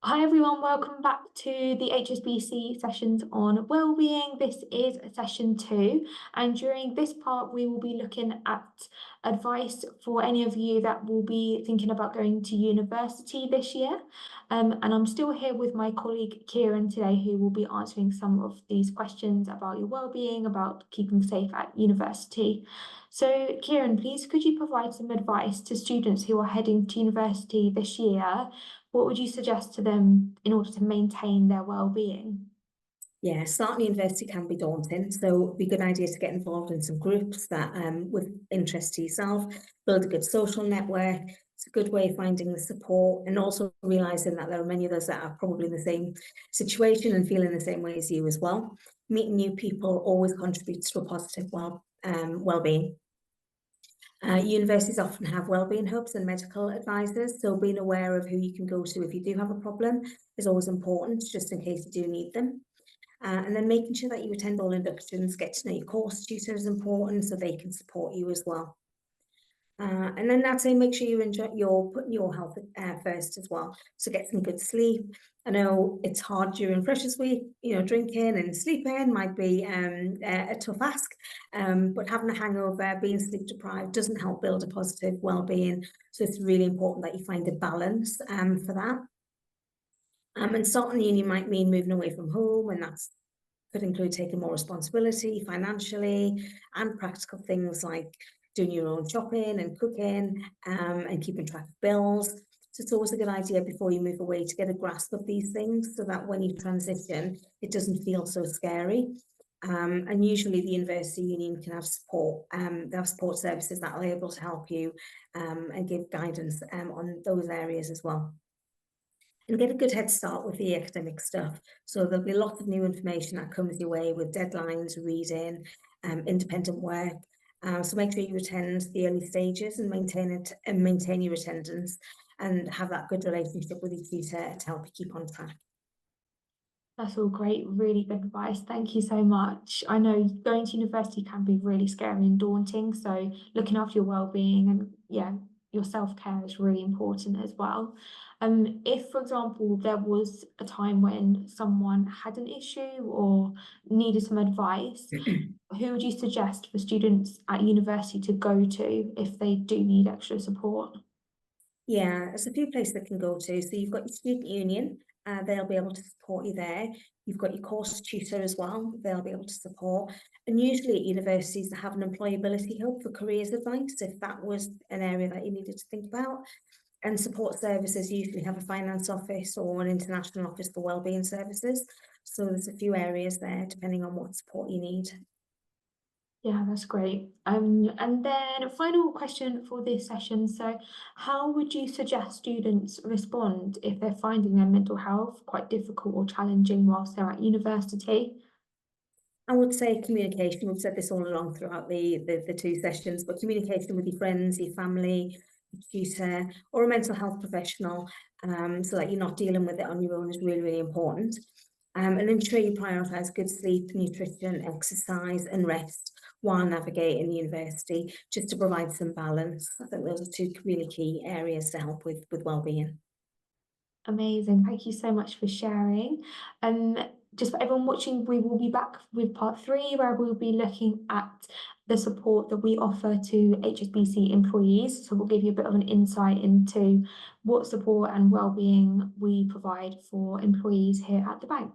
Hi everyone, welcome back to the HSBC sessions on wellbeing. This is session 2, and during this part we will be looking at advice for any of you that will be thinking about going to university this year. And I'm still here with my colleague Kieran today, who will be answering some of these questions about your wellbeing, about keeping safe at university. So Kieran, please could you provide some advice to students who are heading to university this year? What would you suggest to them in order to maintain their well-being? Yeah, starting university can be daunting, so it'd be a good idea to get involved in some groups that with interest to yourself, build a good social network. It's a good way of finding the support and also realizing that there are many of us that are probably in the same situation and feeling the same way as you as well. Meeting new people always contributes to a positive well-being. Universities often have wellbeing hubs and medical advisors, so being aware of who you can go to if you do have a problem is always important, just in case you do need them. And then making sure that you attend all inductions, get to know your course tutor is important so they can support you as well. And then I'd say make sure you're putting your health first as well. So get some good sleep. I know it's hard during Freshers Week, drinking and sleeping might be a tough ask, but having a hangover, being sleep deprived doesn't help build a positive well-being. So it's really important that you find a balance for that. And starting uni might mean moving away from home, and that's could include taking more responsibility financially and practical things like doing your own shopping and cooking and keeping track of bills. So it's always a good idea before you move away to get a grasp of these things so that when you transition, it doesn't feel so scary. And usually the university union can have support. They have support services that are able to help you and give guidance on those areas as well. And get a good head start with the academic stuff. So there'll be lots of new information that comes your way with deadlines, reading, independent work. So make sure you attend the early stages and maintain your attendance and have that good relationship with your tutor to help you keep on track. That's all great, really good advice. Thank you so much. I know going to university can be really scary and daunting, so looking after your well-being and your self-care is really important as well. If, for example, there was a time when someone had an issue or needed some advice, who would you suggest for students at university to go to if they do need extra support? Yeah, there's a few places that can go to. So you've got your student union, they'll be able to support you there. You've got your course tutor as well, they'll be able to support. And usually at universities, they have an employability hub for careers advice, if that was an area that you needed to think about. And support services usually have a finance office or an international office for wellbeing services. So there's a few areas there, depending on what support you need. Yeah, that's great. And then final question for this session. So how would you suggest students respond if they're finding their mental health quite difficult or challenging whilst they're at university? I would say communication. We've said this all along throughout the two sessions, but communication with your friends, your family, your tutor, or a mental health professional, so that you're not dealing with it on your own is really, really important. And ensure you prioritise good sleep, nutrition, exercise, and rest while navigating university, just to provide some balance. I think those are two really key areas to help with well-being. Amazing. Thank you so much for sharing. Just for everyone watching, we will be back with part 3, where we'll be looking at the support that we offer to HSBC employees. So we'll give you a bit of an insight into what support and wellbeing we provide for employees here at the bank.